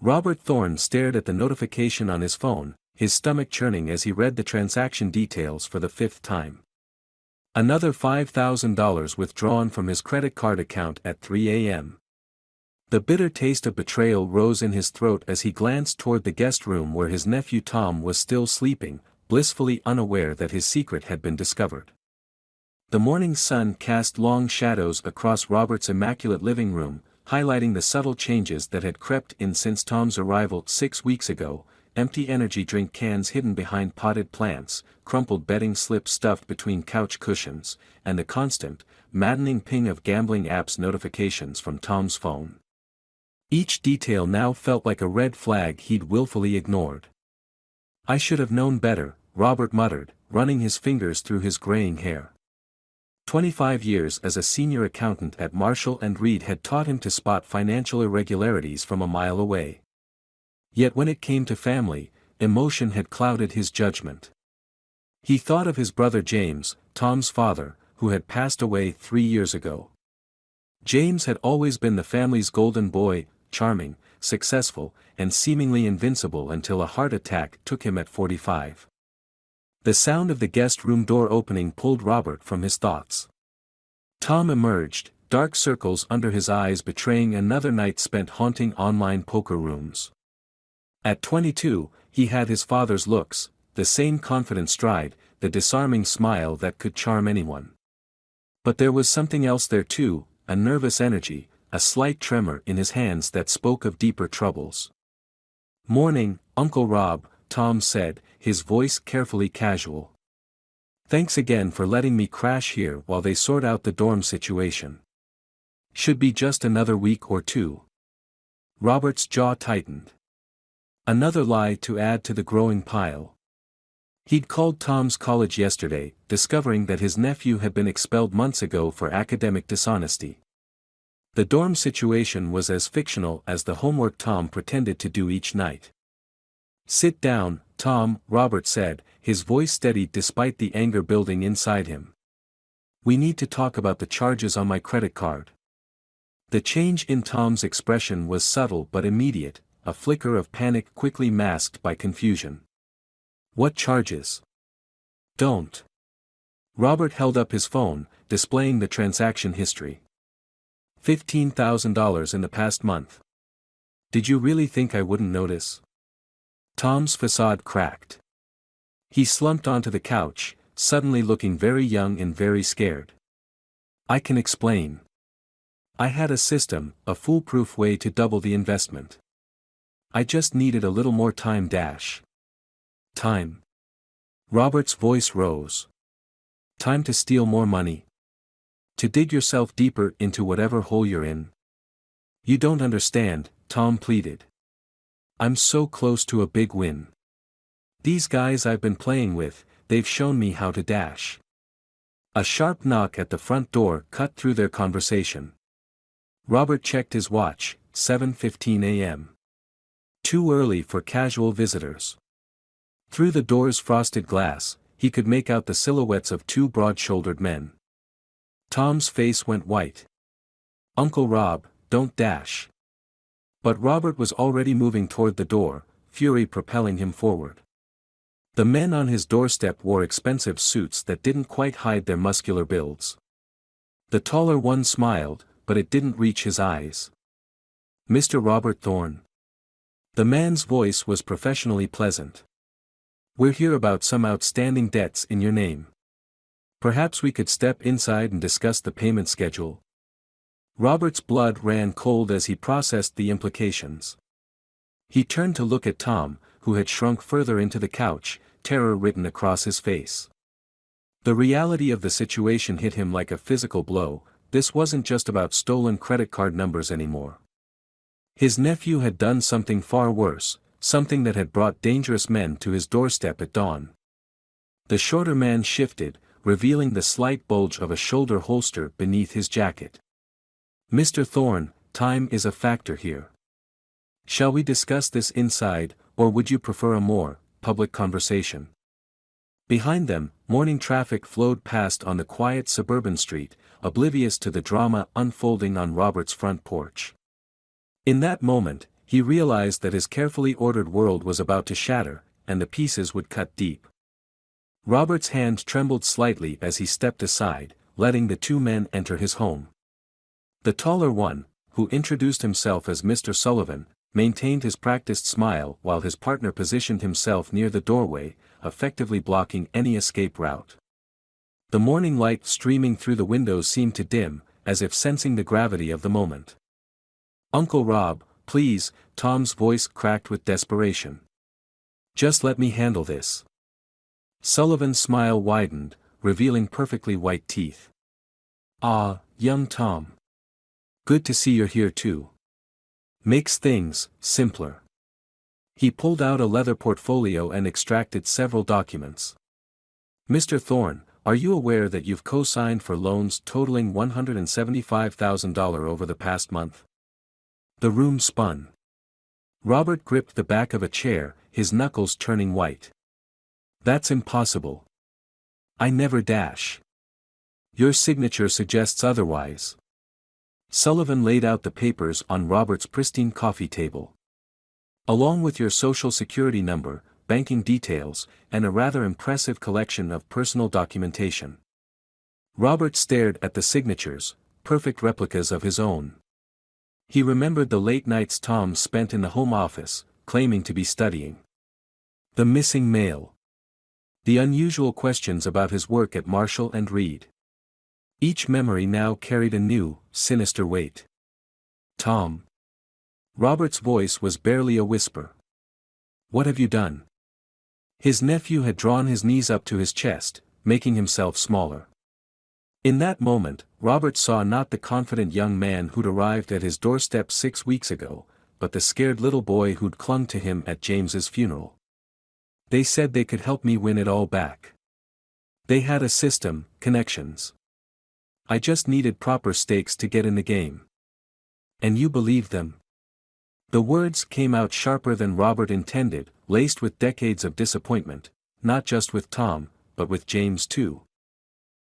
Robert Thorne stared at the notification on his phone, his stomach churning as he read the transaction details for the fifth time. Another $5,000 withdrawn from his credit card account at 3 a.m. The bitter taste of betrayal rose in his throat as he glanced toward the guest room where his nephew Tom was still sleeping, blissfully unaware that his secret had been discovered. The morning sun cast long shadows across Robert's immaculate living room, highlighting the subtle changes that had crept in since Tom's arrival 6 weeks ago: empty energy drink cans hidden behind potted plants, crumpled bedding slips stuffed between couch cushions, and the constant, maddening ping of gambling apps notifications from Tom's phone. Each detail now felt like a red flag he'd willfully ignored. "I should have known better," Robert muttered, running his fingers through his graying hair. 25 years as a senior accountant at Marshall & Reed had taught him to spot financial irregularities from a mile away. Yet when it came to family, emotion had clouded his judgment. He thought of his brother James, Tom's father, who had passed away 3 years ago. James had always been the family's golden boy, charming, successful, and seemingly invincible until a heart attack took him at 45. The sound of the guest room door opening pulled Robert from his thoughts. Tom emerged, dark circles under his eyes betraying another night spent haunting online poker rooms. At 22, he had his father's looks, the same confident stride, the disarming smile that could charm anyone. But there was something else there too, a nervous energy, a slight tremor in his hands that spoke of deeper troubles. "Morning, Uncle Rob," Tom said, his voice carefully casual. "Thanks again for letting me crash here while they sort out the dorm situation. Should be just another week or two." Robert's jaw tightened. Another lie to add to the growing pile. He'd called Tom's college yesterday, discovering that his nephew had been expelled months ago for academic dishonesty. The dorm situation was as fictional as the homework Tom pretended to do each night. "Sit down, Tom," Robert said, his voice steadied despite the anger building inside him. "We need to talk about the charges on my credit card." The change in Tom's expression was subtle but immediate, a flicker of panic quickly masked by confusion. "What charges?" "Don't." Robert held up his phone, displaying the transaction history. $15,000 in the past month. "Did you really think I wouldn't notice?" Tom's facade cracked. He slumped onto the couch, suddenly looking very young and very scared. "I can explain. I had a system, a foolproof way to double the investment. I just needed a little more time. Time." Robert's voice rose. "Time to steal more money? To dig yourself deeper into whatever hole you're in?" "You don't understand," Tom pleaded. "I'm so close to a big win. These guys I've been playing with, they've shown me how to dash." A sharp knock at the front door cut through their conversation. Robert checked his watch, 7:15 a.m. Too early for casual visitors. Through the door's frosted glass, he could make out the silhouettes of two broad-shouldered men. Tom's face went white. "Uncle Rob, don't dash." But Robert was already moving toward the door, fury propelling him forward. The men on his doorstep wore expensive suits that didn't quite hide their muscular builds. The taller one smiled, but it didn't reach his eyes. "Mr. Robert Thorne." The man's voice was professionally pleasant. "We're here about some outstanding debts in your name. Perhaps we could step inside and discuss the payment schedule." Robert's blood ran cold as he processed the implications. He turned to look at Tom, who had shrunk further into the couch, terror written across his face. The reality of the situation hit him like a physical blow. This wasn't just about stolen credit card numbers anymore. His nephew had done something far worse, something that had brought dangerous men to his doorstep at dawn. The shorter man shifted, revealing the slight bulge of a shoulder holster beneath his jacket. "Mr. Thorne, time is a factor here. Shall we discuss this inside, or would you prefer a more public conversation?" Behind them, morning traffic flowed past on the quiet suburban street, oblivious to the drama unfolding on Robert's front porch. In that moment, he realized that his carefully ordered world was about to shatter, and the pieces would cut deep. Robert's hand trembled slightly as he stepped aside, letting the two men enter his home. The taller one, who introduced himself as Mr. Sullivan, maintained his practiced smile while his partner positioned himself near the doorway, effectively blocking any escape route. The morning light streaming through the windows seemed to dim, as if sensing the gravity of the moment. "Uncle Rob, please," Tom's voice cracked with desperation. "Just let me handle this." Sullivan's smile widened, revealing perfectly white teeth. "Ah, young Tom. Good to see you're here too. Makes things simpler." He pulled out a leather portfolio and extracted several documents. "Mr. Thorne, are you aware that you've co-signed for loans totaling $175,000 over the past month?" The room spun. Robert gripped the back of a chair, his knuckles turning white. "That's impossible. I never dash. Your signature suggests otherwise." Sullivan laid out the papers on Robert's pristine coffee table. "Along with your social security number, banking details, and a rather impressive collection of personal documentation." Robert stared at the signatures, perfect replicas of his own. He remembered the late nights Tom spent in the home office, claiming to be studying. The missing mail. The unusual questions about his work at Marshall and Reed. Each memory now carried a new, sinister weight. "Tom." Robert's voice was barely a whisper. "What have you done?" His nephew had drawn his knees up to his chest, making himself smaller. In that moment, Robert saw not the confident young man who'd arrived at his doorstep 6 weeks ago, but the scared little boy who'd clung to him at James's funeral. "They said they could help me win it all back. They had a system, connections. I just needed proper stakes to get in the game. And you believed them?" The words came out sharper than Robert intended, laced with decades of disappointment, not just with Tom, but with James too.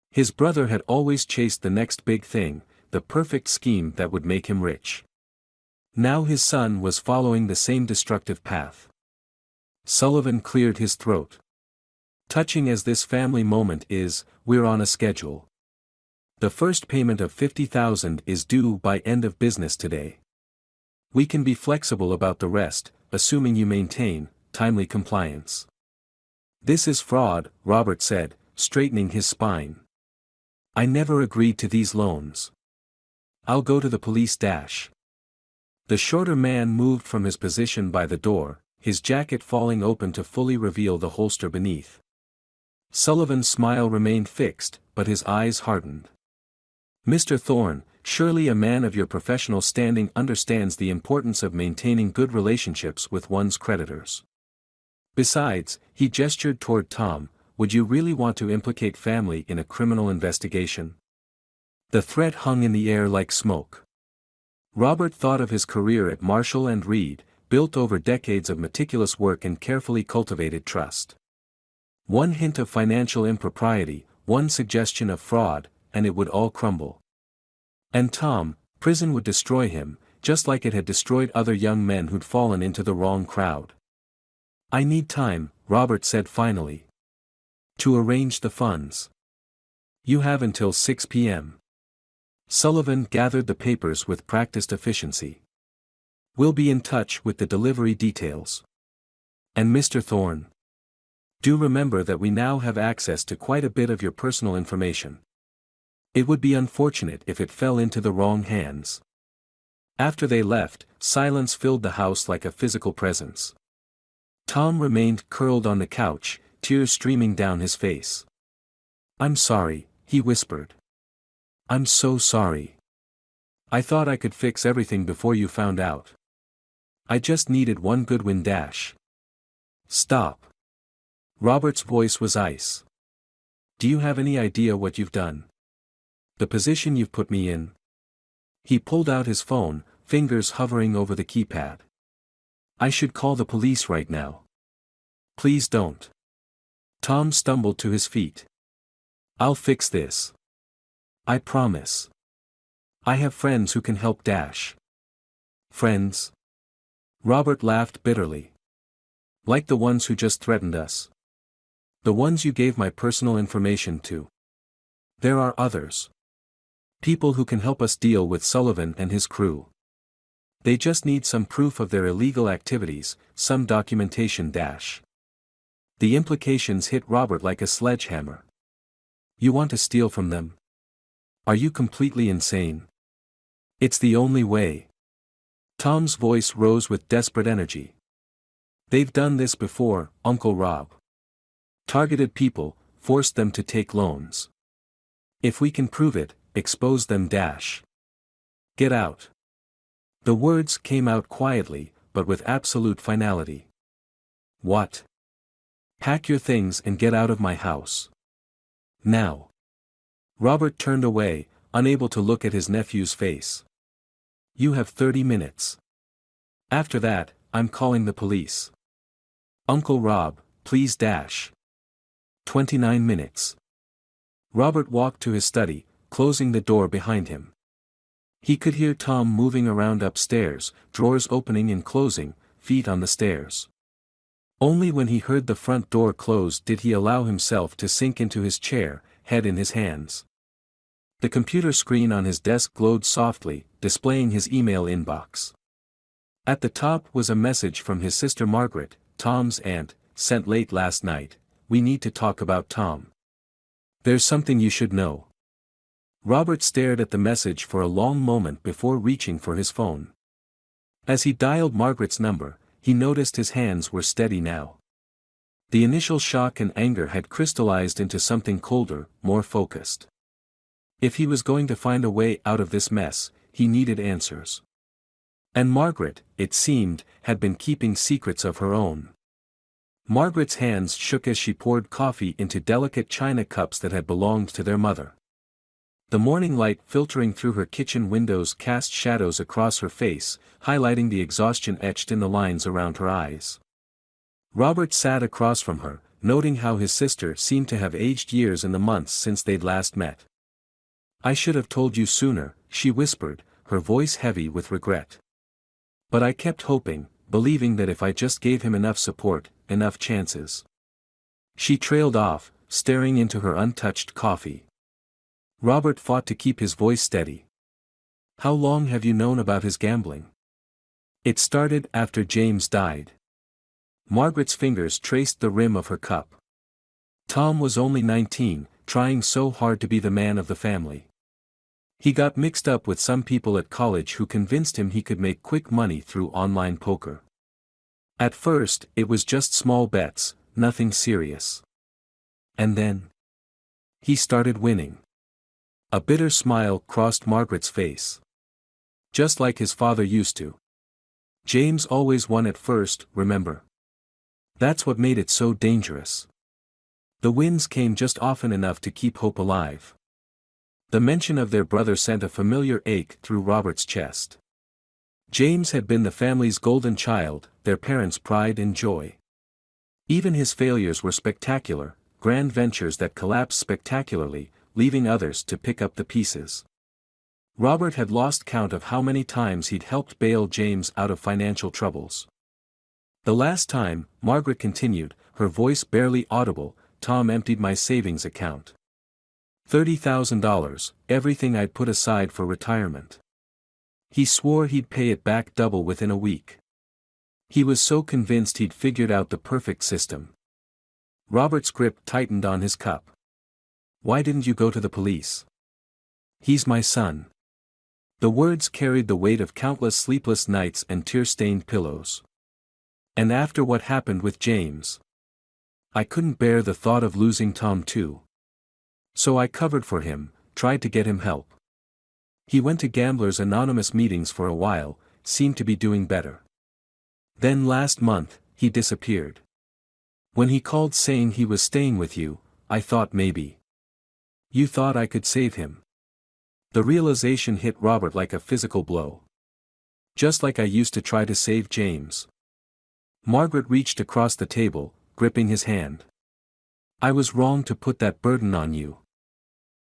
His brother had always chased the next big thing, the perfect scheme that would make him rich. Now his son was following the same destructive path. Sullivan cleared his throat. "Touching as this family moment is, we're on a schedule. The first payment of $50,000 is due by end of business today. We can be flexible about the rest, assuming you maintain timely compliance." "This is fraud," Robert said, straightening his spine. "I never agreed to these loans. I'll go to the police." The shorter man moved from his position by the door, his jacket falling open to fully reveal the holster beneath. Sullivan's smile remained fixed, but his eyes hardened. "Mr. Thorne, surely a man of your professional standing understands the importance of maintaining good relationships with one's creditors. Besides," he gestured toward Tom, "would you really want to implicate family in a criminal investigation?" The threat hung in the air like smoke. Robert thought of his career at Marshall and Reed, built over decades of meticulous work and carefully cultivated trust. One hint of financial impropriety, one suggestion of fraud, and it would all crumble. And Tom, prison would destroy him, just like it had destroyed other young men who'd fallen into the wrong crowd. "I need time," Robert said finally. "To arrange the funds. You have until 6 p.m. Sullivan gathered the papers with practiced efficiency. "We'll be in touch with the delivery details. And Mr. Thorne, do remember that we now have access to quite a bit of your personal information. It would be unfortunate if it fell into the wrong hands." After they left, silence filled the house like a physical presence. Tom remained curled on the couch, tears streaming down his face. "I'm sorry," he whispered. "I'm so sorry. I thought I could fix everything before you found out. I just needed one good win." "Stop." Robert's voice was ice. "Do you have any idea what you've done? The position you've put me in?" He pulled out his phone, fingers hovering over the keypad. "I should call the police right now." "Please don't." Tom stumbled to his feet. "I'll fix this. I promise. I have friends who can help." "Friends?" Robert laughed bitterly. Like the ones who just threatened us. The ones you gave my personal information to. There are others. People who can help us deal with Sullivan and his crew. They just need some proof of their illegal activities, some documentation. The implications hit Robert like a sledgehammer. You want to steal from them? Are you completely insane? It's the only way. Tom's voice rose with desperate energy. They've done this before, Uncle Rob. Targeted people, forced them to take loans. If we can prove it, expose them. Get out. The words came out quietly, but with absolute finality. What? Pack your things and get out of my house. Now. Robert turned away, unable to look at his nephew's face. You have 30 minutes. After that, I'm calling the police. Uncle Rob, please. 29 minutes. Robert walked to his study, closing the door behind him. He could hear Tom moving around upstairs, drawers opening and closing, feet on the stairs. Only when he heard the front door close did he allow himself to sink into his chair, head in his hands. The computer screen on his desk glowed softly, displaying his email inbox. At the top was a message from his sister Margaret, Tom's aunt, sent late last night. We need to talk about Tom. There's something you should know. Robert stared at the message for a long moment before reaching for his phone. As he dialed Margaret's number, he noticed his hands were steady now. The initial shock and anger had crystallized into something colder, more focused. If he was going to find a way out of this mess, he needed answers. And Margaret, it seemed, had been keeping secrets of her own. Margaret's hands shook as she poured coffee into delicate china cups that had belonged to their mother. The morning light filtering through her kitchen windows cast shadows across her face, highlighting the exhaustion etched in the lines around her eyes. Robert sat across from her, noting how his sister seemed to have aged years in the months since they'd last met. I should have told you sooner, she whispered, her voice heavy with regret. But I kept hoping, believing that if I just gave him enough support, enough chances. She trailed off, staring into her untouched coffee. Robert fought to keep his voice steady. How long have you known about his gambling? It started after James died. Margaret's fingers traced the rim of her cup. Tom was only 19, trying so hard to be the man of the family. He got mixed up with some people at college who convinced him he could make quick money through online poker. At first, it was just small bets, nothing serious. And then he started winning. A bitter smile crossed Margaret's face. Just like his father used to. James always won at first, remember? That's what made it so dangerous. The wins came just often enough to keep hope alive. The mention of their brother sent a familiar ache through Robert's chest. James had been the family's golden child, their parents' pride and joy. Even his failures were spectacular, grand ventures that collapsed spectacularly, leaving others to pick up the pieces. Robert had lost count of how many times he'd helped bail James out of financial troubles. The last time, Margaret continued, her voice barely audible, Tom emptied my savings account. $30,000, everything I'd put aside for retirement. He swore he'd pay it back double within a week. He was so convinced he'd figured out the perfect system. Robert's grip tightened on his cup. Why didn't you go to the police? He's my son. The words carried the weight of countless sleepless nights and tear-stained pillows. And after what happened with James, I couldn't bear the thought of losing Tom too. So I covered for him, tried to get him help. He went to Gamblers Anonymous meetings for a while, seemed to be doing better. Then last month, he disappeared. When he called saying he was staying with you, I thought maybe you thought I could save him. The realization hit Robert like a physical blow. Just like I used to try to save James. Margaret reached across the table, gripping his hand. I was wrong to put that burden on you.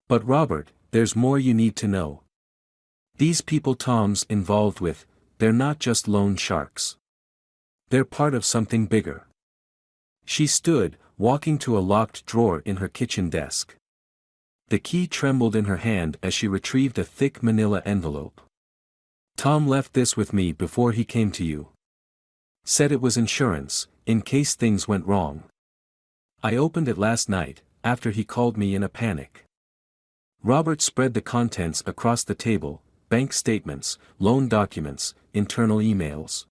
But Robert, there's more you need to know. These people Tom's involved with, they're not just loan sharks. They're part of something bigger. She stood, walking to a locked drawer in her kitchen desk. The key trembled in her hand as she retrieved a thick manila envelope. Tom left this with me before he came to you. Said it was insurance, in case things went wrong. I opened it last night, after he called me in a panic. Robert spread the contents across the table: bank statements, loan documents, internal emails.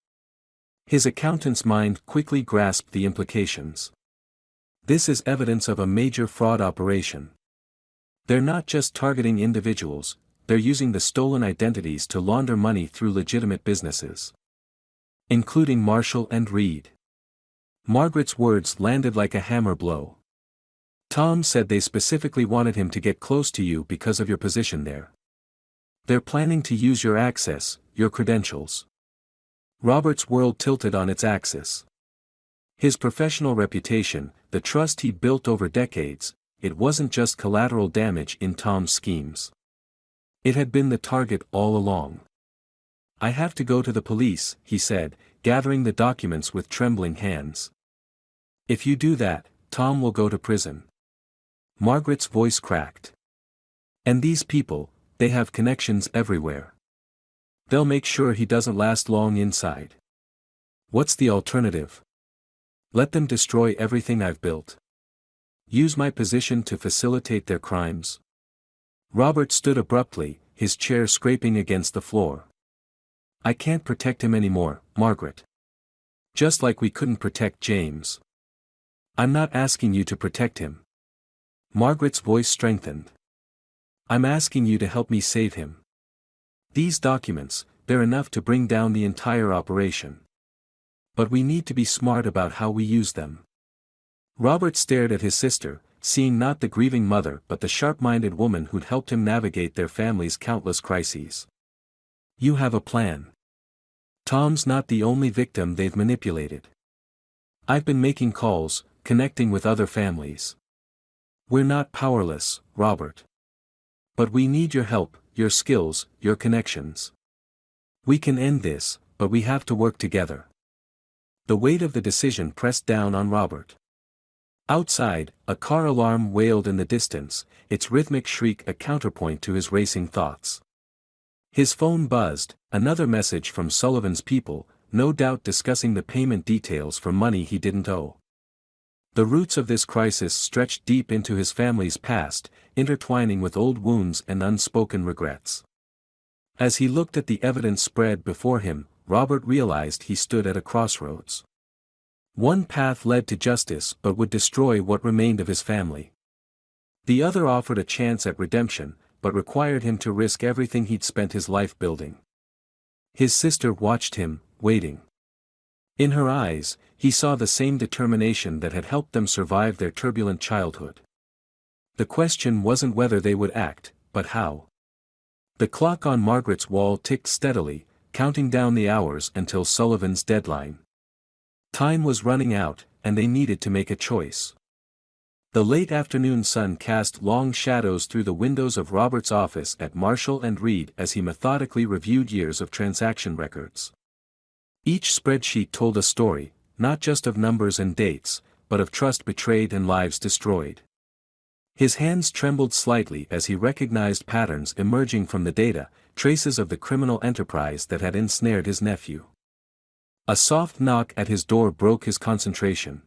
His accountant's mind quickly grasped the implications. This is evidence of a major fraud operation. They're not just targeting individuals, they're using the stolen identities to launder money through legitimate businesses. Including Marshall and Reed. Margaret's words landed like a hammer blow. Tom said they specifically wanted him to get close to you because of your position there. They're planning to use your access, your credentials. Robert's world tilted on its axis. His professional reputation, the trust he built over decades, it wasn't just collateral damage in Tom's schemes. It had been the target all along. I have to go to the police, he said, gathering the documents with trembling hands. If you do that, Tom will go to prison. Margaret's voice cracked. And these people, they have connections everywhere. They'll make sure he doesn't last long inside. What's the alternative? Let them destroy everything I've built. Use my position to facilitate their crimes. Robert stood abruptly, his chair scraping against the floor. I can't protect him anymore, Margaret. Just like we couldn't protect James. I'm not asking you to protect him. Margaret's voice strengthened. I'm asking you to help me save him. These documents, they're enough to bring down the entire operation. But we need to be smart about how we use them. Robert stared at his sister, seeing not the grieving mother but the sharp-minded woman who'd helped him navigate their family's countless crises. You have a plan. Tom's not the only victim they've manipulated. I've been making calls, connecting with other families. We're not powerless, Robert. But we need your help, your skills, your connections. We can end this, but we have to work together. The weight of the decision pressed down on Robert. Outside, a car alarm wailed in the distance, its rhythmic shriek a counterpoint to his racing thoughts. His phone buzzed, another message from Sullivan's people, no doubt discussing the payment details for money he didn't owe. The roots of this crisis stretched deep into his family's past, intertwining with old wounds and unspoken regrets. As he looked at the evidence spread before him, Robert realized he stood at a crossroads. One path led to justice but would destroy what remained of his family. The other offered a chance at redemption, but required him to risk everything he'd spent his life building. His sister watched him, waiting. In her eyes, he saw the same determination that had helped them survive their turbulent childhood. The question wasn't whether they would act, but how. The clock on Margaret's wall ticked steadily, counting down the hours until Sullivan's deadline. Time was running out, and they needed to make a choice. The late afternoon sun cast long shadows through the windows of Robert's office at Marshall and Reed as he methodically reviewed years of transaction records. Each spreadsheet told a story, not just of numbers and dates, but of trust betrayed and lives destroyed. His hands trembled slightly as he recognized patterns emerging from the data, traces of the criminal enterprise that had ensnared his nephew. A soft knock at his door broke his concentration.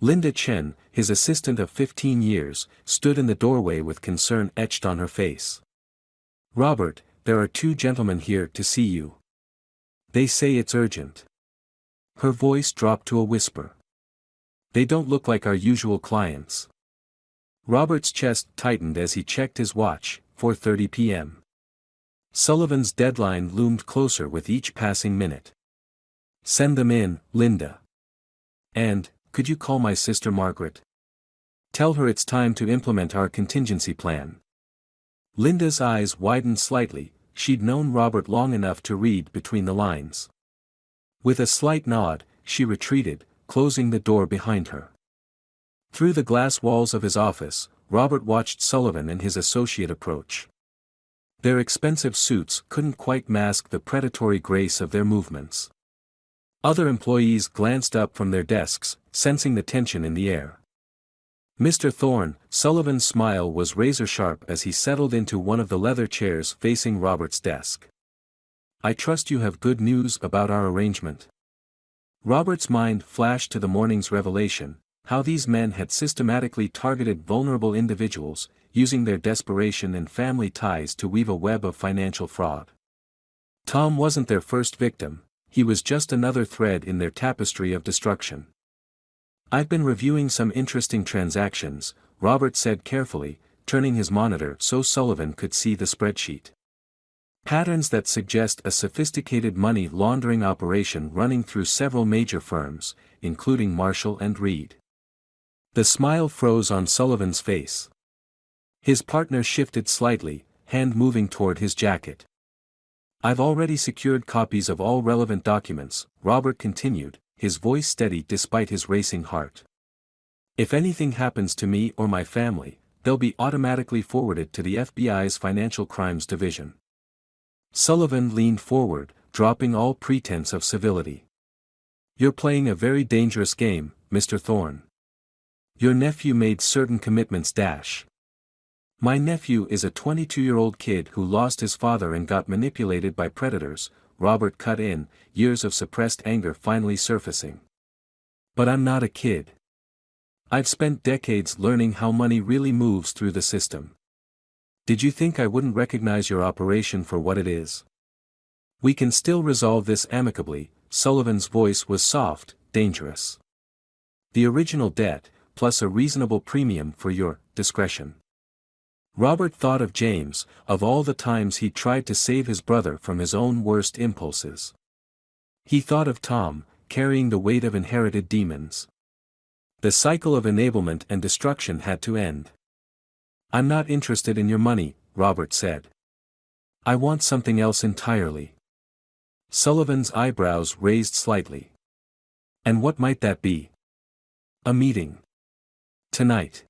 Linda Chen, his assistant of 15 years, stood in the doorway with concern etched on her face. "Robert, there are two gentlemen here to see you. They say it's urgent." Her voice dropped to a whisper. "They don't look like our usual clients." Robert's chest tightened as he checked his watch, 4:30 p.m. Sullivan's deadline loomed closer with each passing minute. "Send them in, Linda. And, could you call my sister Margaret? Tell her it's time to implement our contingency plan." Linda's eyes widened slightly, she'd known Robert long enough to read between the lines. With a slight nod, she retreated, closing the door behind her. Through the glass walls of his office, Robert watched Sullivan and his associate approach. Their expensive suits couldn't quite mask the predatory grace of their movements. Other employees glanced up from their desks, sensing the tension in the air. Mr. Thorne, Sullivan's smile was razor-sharp as he settled into one of the leather chairs facing Robert's desk. "I trust you have good news about our arrangement." Robert's mind flashed to the morning's revelation, how these men had systematically targeted vulnerable individuals, using their desperation and family ties to weave a web of financial fraud. Tom wasn't their first victim, he was just another thread in their tapestry of destruction. "I've been reviewing some interesting transactions," Robert said carefully, turning his monitor so Sullivan could see the spreadsheet. "Patterns that suggest a sophisticated money laundering operation running through several major firms, including Marshall and Reed." The smile froze on Sullivan's face. His partner shifted slightly, hand moving toward his jacket. "I've already secured copies of all relevant documents," Robert continued, his voice steady despite his racing heart. "If anything happens to me or my family, they'll be automatically forwarded to the FBI's Financial Crimes Division." Sullivan leaned forward, dropping all pretense of civility. "You're playing a very dangerous game, Mr. Thorne. Your nephew made certain commitments. My nephew is a 22-year-old kid who lost his father and got manipulated by predators," Robert cut in, years of suppressed anger finally surfacing. "But I'm not a kid. I've spent decades learning how money really moves through the system. Did you think I wouldn't recognize your operation for what it is? We can still resolve this amicably." Sullivan's voice was soft, dangerous. "The original debt, plus a reasonable premium for your discretion." Robert thought of James, of all the times he tried to save his brother from his own worst impulses. He thought of Tom, carrying the weight of inherited demons. The cycle of enablement and destruction had to end. "I'm not interested in your money," Robert said. "I want something else entirely." Sullivan's eyebrows raised slightly. "And what might that be?" "A meeting. Tonight.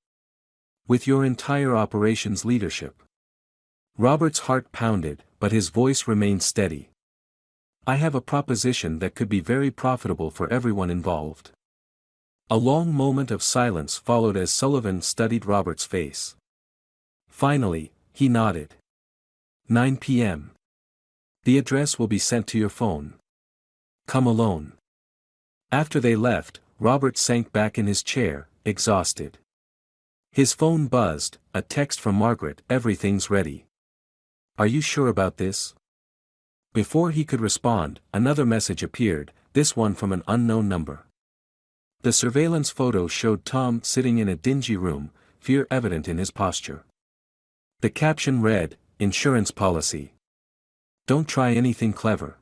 With your entire operations leadership." Robert's heart pounded, but his voice remained steady. "I have a proposition that could be very profitable for everyone involved." A long moment of silence followed as Sullivan studied Robert's face. Finally, he nodded. 9 p.m. The address will be sent to your phone. Come alone." After they left, Robert sank back in his chair, exhausted. His phone buzzed, a text from Margaret. "Everything's ready. Are you sure about this?" Before he could respond, another message appeared, this one from an unknown number. The surveillance photo showed Tom sitting in a dingy room, fear evident in his posture. The caption read, "Insurance policy. Don't try anything clever."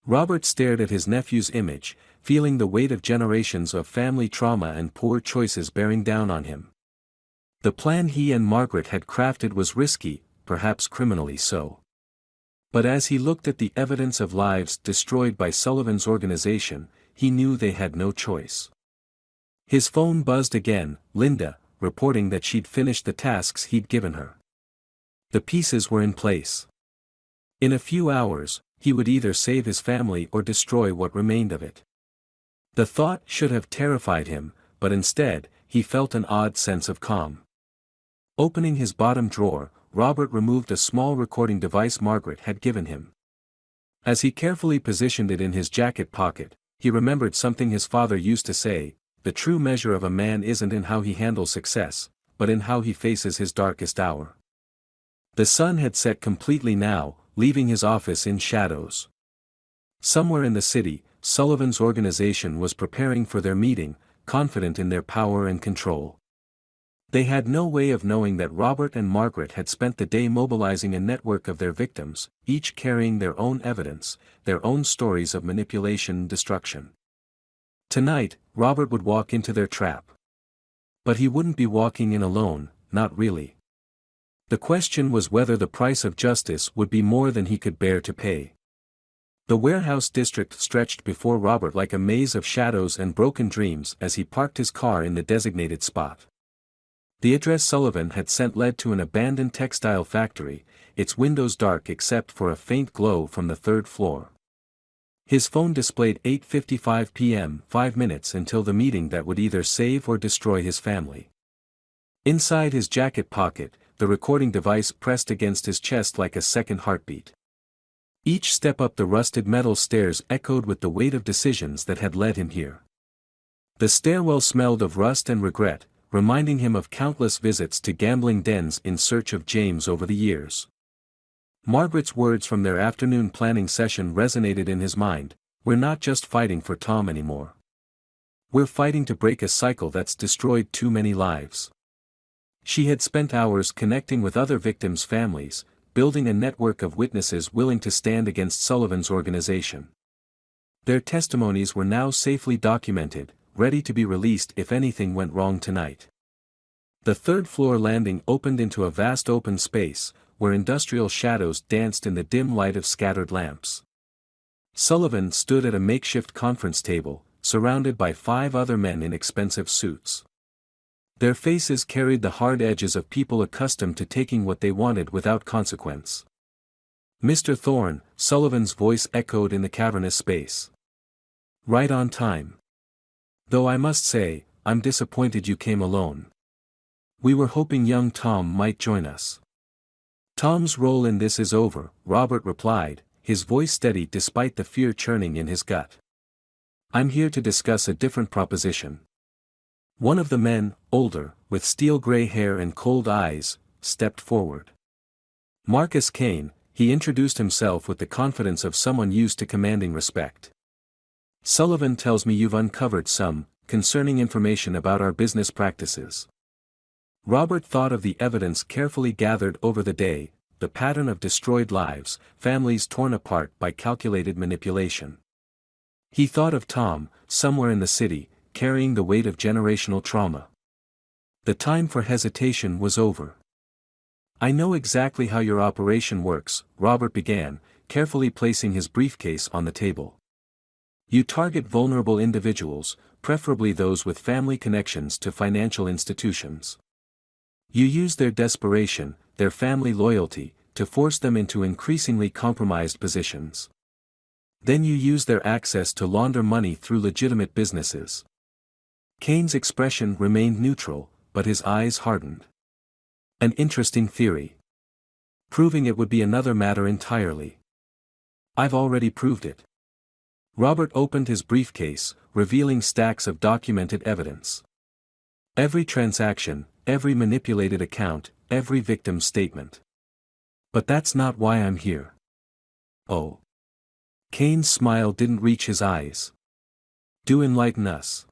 Robert stared at his nephew's image, feeling the weight of generations of family trauma and poor choices bearing down on him. The plan he and Margaret had crafted was risky, perhaps criminally so. But as he looked at the evidence of lives destroyed by Sullivan's organization, he knew they had no choice. His phone buzzed again, Linda, reporting that she'd finished the tasks he'd given her. The pieces were in place. In a few hours, he would either save his family or destroy what remained of it. The thought should have terrified him, but instead, he felt an odd sense of calm. Opening his bottom drawer, Robert removed a small recording device Margaret had given him. As he carefully positioned it in his jacket pocket, he remembered something his father used to say, "The true measure of a man isn't in how he handles success, but in how he faces his darkest hour." The sun had set completely now, leaving his office in shadows. Somewhere in the city, Sullivan's organization was preparing for their meeting, confident in their power and control. They had no way of knowing that Robert and Margaret had spent the day mobilizing a network of their victims, each carrying their own evidence, their own stories of manipulation and destruction. Tonight, Robert would walk into their trap. But he wouldn't be walking in alone, not really. The question was whether the price of justice would be more than he could bear to pay. The warehouse district stretched before Robert like a maze of shadows and broken dreams as he parked his car in the designated spot. The address Sullivan had sent led to an abandoned textile factory, its windows dark except for a faint glow from the third floor. His phone displayed 8:55 p.m., 5 minutes until the meeting that would either save or destroy his family. Inside his jacket pocket, the recording device pressed against his chest like a second heartbeat. Each step up the rusted metal stairs echoed with the weight of decisions that had led him here. The stairwell smelled of rust and regret, reminding him of countless visits to gambling dens in search of James over the years. Margaret's words from their afternoon planning session resonated in his mind: "We're not just fighting for Tom anymore. We're fighting to break a cycle that's destroyed too many lives." She had spent hours connecting with other victims' families, building a network of witnesses willing to stand against Sullivan's organization. Their testimonies were now safely documented, ready to be released if anything went wrong tonight. The third-floor landing opened into a vast open space, where industrial shadows danced in the dim light of scattered lamps. Sullivan stood at a makeshift conference table, surrounded by 5 other men in expensive suits. Their faces carried the hard edges of people accustomed to taking what they wanted without consequence. "Mr. Thorne," Sullivan's voice echoed in the cavernous space. "Right on time. Though I must say, I'm disappointed you came alone. We were hoping young Tom might join us." "Tom's role in this is over," Robert replied, his voice steady despite the fear churning in his gut. "I'm here to discuss a different proposition." One of the men, older, with steel-gray hair and cold eyes, stepped forward. Marcus Kane, he introduced himself with the confidence of someone used to commanding respect. "Sullivan tells me you've uncovered some concerning information about our business practices." Robert thought of the evidence carefully gathered over the day, the pattern of destroyed lives, families torn apart by calculated manipulation. He thought of Tom, somewhere in the city, carrying the weight of generational trauma. The time for hesitation was over. "I know exactly how your operation works," Robert began, carefully placing his briefcase on the table. "You target vulnerable individuals, preferably those with family connections to financial institutions. You use their desperation, their family loyalty, to force them into increasingly compromised positions. Then you use their access to launder money through legitimate businesses." Kane's expression remained neutral, but his eyes hardened. "An interesting theory. Proving it would be another matter entirely. I've already proved it." Robert opened his briefcase, revealing stacks of documented evidence. Every transaction, every manipulated account, every victim's statement. "But that's not why I'm here." "Oh." Kane's smile didn't reach his eyes. "Do enlighten us."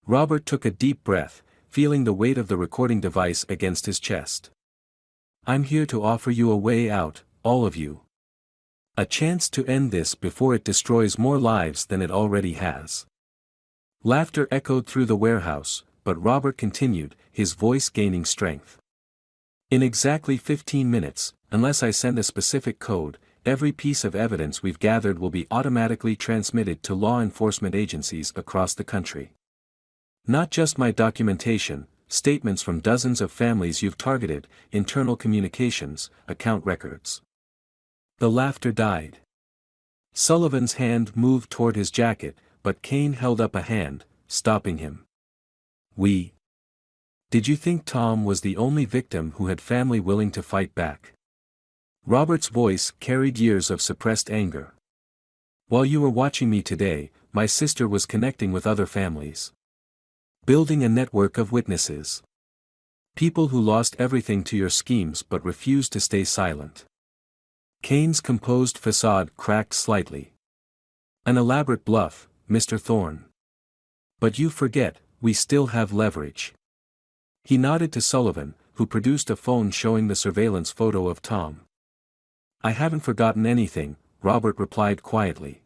Robert took a deep breath, feeling the weight of the recording device against his chest. "I'm here to offer you a way out, all of you. A chance to end this before it destroys more lives than it already has." Laughter echoed through the warehouse, but Robert continued, his voice gaining strength. "In exactly 15 minutes, unless I send a specific code, every piece of evidence we've gathered will be automatically transmitted to law enforcement agencies across the country. Not just my documentation, statements from dozens of families you've targeted, internal communications, account records." The laughter died. Sullivan's hand moved toward his jacket, but Kane held up a hand, stopping him. Did you think Tom was the only victim who had family willing to fight back?" Robert's voice carried years of suppressed anger. "While you were watching me today, my sister was connecting with other families. Building a network of witnesses. People who lost everything to your schemes but refused to stay silent." Kane's composed facade cracked slightly. "An elaborate bluff, Mr. Thorne. But you forget, we still have leverage." He nodded to Sullivan, who produced a phone showing the surveillance photo of Tom. "I haven't forgotten anything," Robert replied quietly.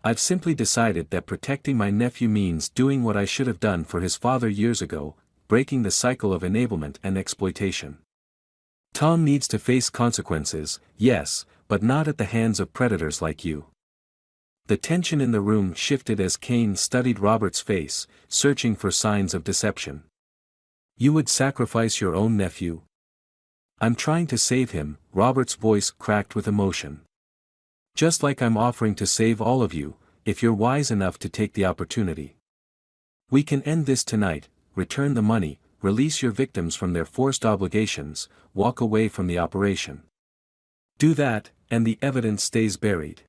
"I've simply decided that protecting my nephew means doing what I should have done for his father years ago, breaking the cycle of enablement and exploitation. Tom needs to face consequences, yes, but not at the hands of predators like you." The tension in the room shifted as Kane studied Robert's face, searching for signs of deception. "You would sacrifice your own nephew?" "I'm trying to save him," Robert's voice cracked with emotion. Just like I'm offering to save all of you, if you're wise enough to take the opportunity. We can end this tonight, return the money, release your victims from their forced obligations, walk away from the operation. Do that, and the evidence stays buried.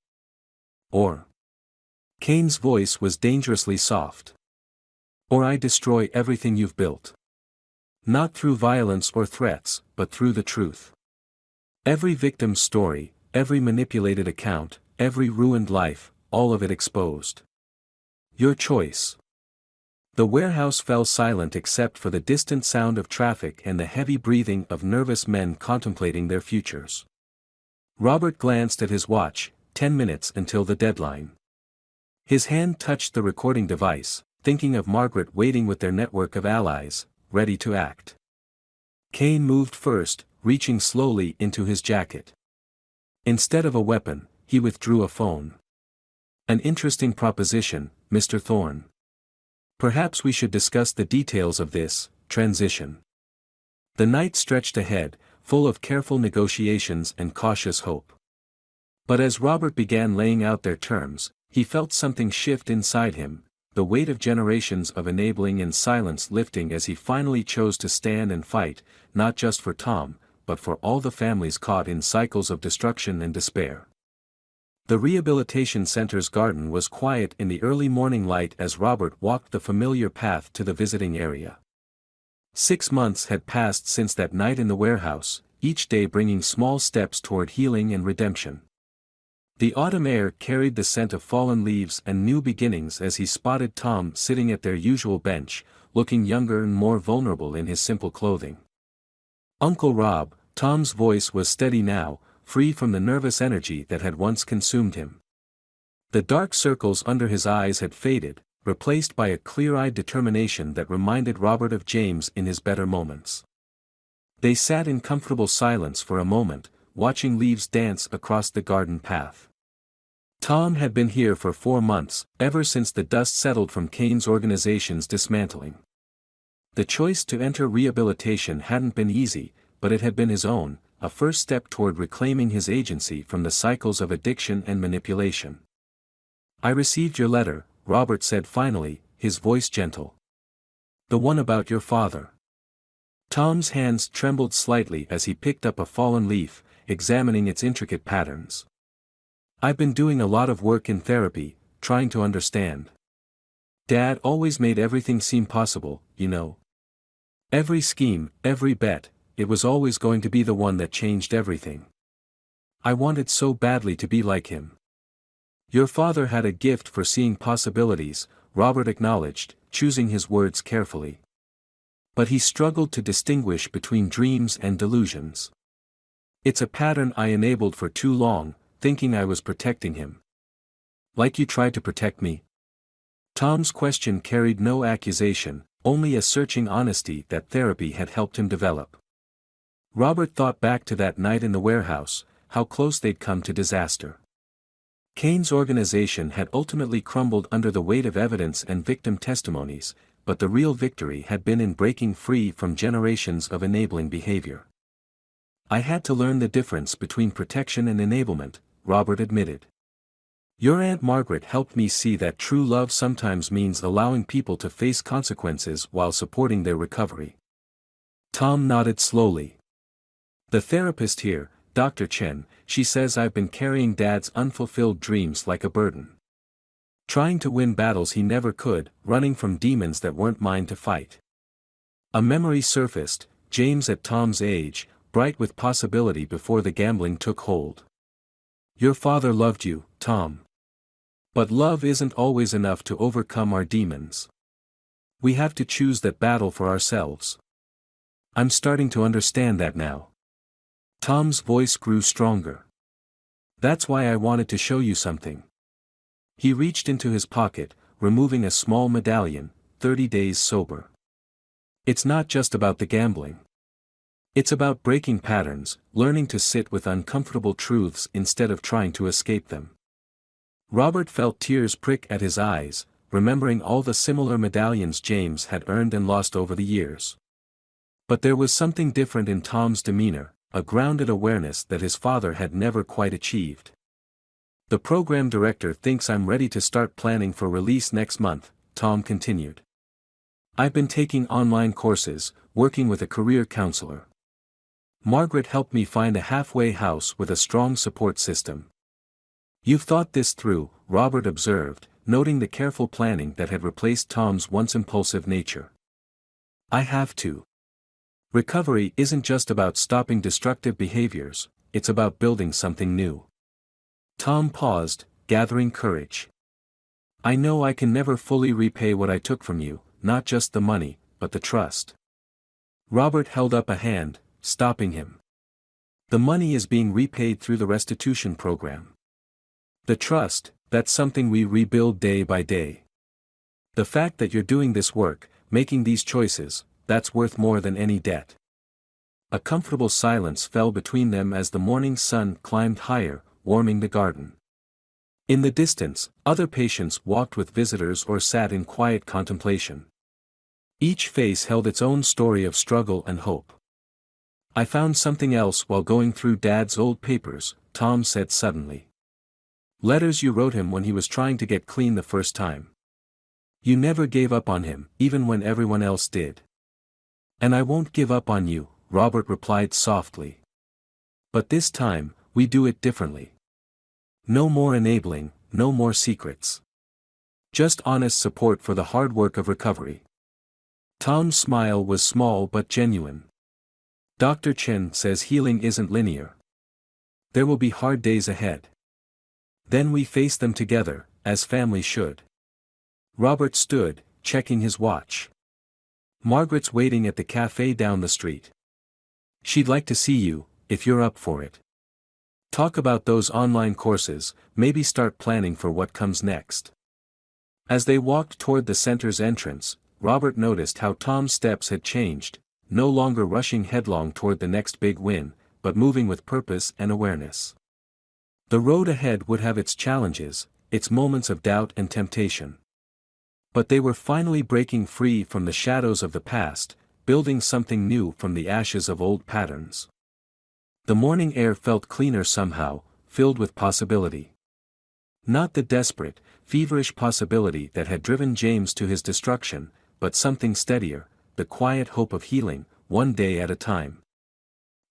Or. Kane's voice was dangerously soft. Or I destroy everything you've built. Not through violence or threats, but through the truth. Every victim's story, every manipulated account, every ruined life, all of it exposed. Your choice. The warehouse fell silent except for the distant sound of traffic and the heavy breathing of nervous men contemplating their futures. Robert glanced at his watch, 10 minutes until the deadline. His hand touched the recording device, thinking of Margaret waiting with their network of allies, ready to act. Kane moved first, reaching slowly into his jacket. Instead of a weapon, he withdrew a phone. An interesting proposition, Mr. Thorne. Perhaps we should discuss the details of this transition. The night stretched ahead, full of careful negotiations and cautious hope. But as Robert began laying out their terms, he felt something shift inside him, the weight of generations of enabling and silence lifting as he finally chose to stand and fight, not just for Tom, but for all the families caught in cycles of destruction and despair. The rehabilitation center's garden was quiet in the early morning light as Robert walked the familiar path to the visiting area. 6 months had passed since that night in the warehouse, each day bringing small steps toward healing and redemption. The autumn air carried the scent of fallen leaves and new beginnings as he spotted Tom sitting at their usual bench, looking younger and more vulnerable in his simple clothing. Uncle Rob, Tom's voice was steady now, free from the nervous energy that had once consumed him. The dark circles under his eyes had faded, replaced by a clear-eyed determination that reminded Robert of James in his better moments. They sat in comfortable silence for a moment, watching leaves dance across the garden path. Tom had been here for 4 months, ever since the dust settled from Kane's organization's dismantling. The choice to enter rehabilitation hadn't been easy, but it had been his own, a first step toward reclaiming his agency from the cycles of addiction and manipulation. I received your letter, Robert said finally, his voice gentle. The one about your father. Tom's hands trembled slightly as he picked up a fallen leaf, examining its intricate patterns. I've been doing a lot of work in therapy, trying to understand. Dad always made everything seem possible, you know. Every scheme, every bet, it was always going to be the one that changed everything. I wanted so badly to be like him. Your father had a gift for seeing possibilities, Robert acknowledged, choosing his words carefully. But he struggled to distinguish between dreams and delusions. It's a pattern I enabled for too long, thinking I was protecting him. Like you tried to protect me? Tom's question carried no accusation, only a searching honesty that therapy had helped him develop. Robert thought back to that night in the warehouse, how close they'd come to disaster. Kane's organization had ultimately crumbled under the weight of evidence and victim testimonies, but the real victory had been in breaking free from generations of enabling behavior. I had to learn the difference between protection and enablement, Robert admitted. Your Aunt Margaret helped me see that true love sometimes means allowing people to face consequences while supporting their recovery. Tom nodded slowly. The therapist here, Dr. Chen, she says I've been carrying Dad's unfulfilled dreams like a burden. Trying to win battles he never could, running from demons that weren't mine to fight. A memory surfaced, James at Tom's age, bright with possibility before the gambling took hold. Your father loved you, Tom. But love isn't always enough to overcome our demons. We have to choose that battle for ourselves. I'm starting to understand that now. Tom's voice grew stronger. That's why I wanted to show you something. He reached into his pocket, removing a small medallion, 30 days sober. It's not just about the gambling. It's about breaking patterns, learning to sit with uncomfortable truths instead of trying to escape them. Robert felt tears prick at his eyes, remembering all the similar medallions James had earned and lost over the years. But there was something different in Tom's demeanor, a grounded awareness that his father had never quite achieved. The program director thinks I'm ready to start planning for release next month, Tom continued. I've been taking online courses, working with a career counselor. Margaret helped me find a halfway house with a strong support system. You've thought this through, Robert observed, noting the careful planning that had replaced Tom's once impulsive nature. I have to. Recovery isn't just about stopping destructive behaviors, it's about building something new. Tom paused, gathering courage. I know I can never fully repay what I took from you, not just the money, but the trust. Robert held up a hand, stopping him. The money is being repaid through the restitution program. The trust, that's something we rebuild day by day. The fact that you're doing this work, making these choices, that's worth more than any debt. A comfortable silence fell between them as the morning sun climbed higher, warming the garden. In the distance, other patients walked with visitors or sat in quiet contemplation. Each face held its own story of struggle and hope. I found something else while going through Dad's old papers, Tom said suddenly. Letters you wrote him when he was trying to get clean the first time. You never gave up on him, even when everyone else did. And I won't give up on you, Robert replied softly. But this time, we do it differently. No more enabling, no more secrets. Just honest support for the hard work of recovery. Tom's smile was small but genuine. Dr. Chen says healing isn't linear. There will be hard days ahead. Then we face them together, as family should. Robert stood, checking his watch. Margaret's waiting at the cafe down the street. She'd like to see you, if you're up for it. Talk about those online courses, maybe start planning for what comes next. As they walked toward the center's entrance, Robert noticed how Tom's steps had changed, no longer rushing headlong toward the next big win, but moving with purpose and awareness. The road ahead would have its challenges, its moments of doubt and temptation. But they were finally breaking free from the shadows of the past, building something new from the ashes of old patterns. The morning air felt cleaner somehow, filled with possibility. Not the desperate, feverish possibility that had driven James to his destruction, but something steadier, the quiet hope of healing, one day at a time.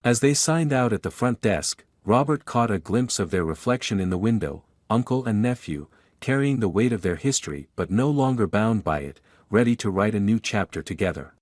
As they signed out at the front desk, Robert caught a glimpse of their reflection in the window, uncle and nephew, carrying the weight of their history but no longer bound by it, ready to write a new chapter together.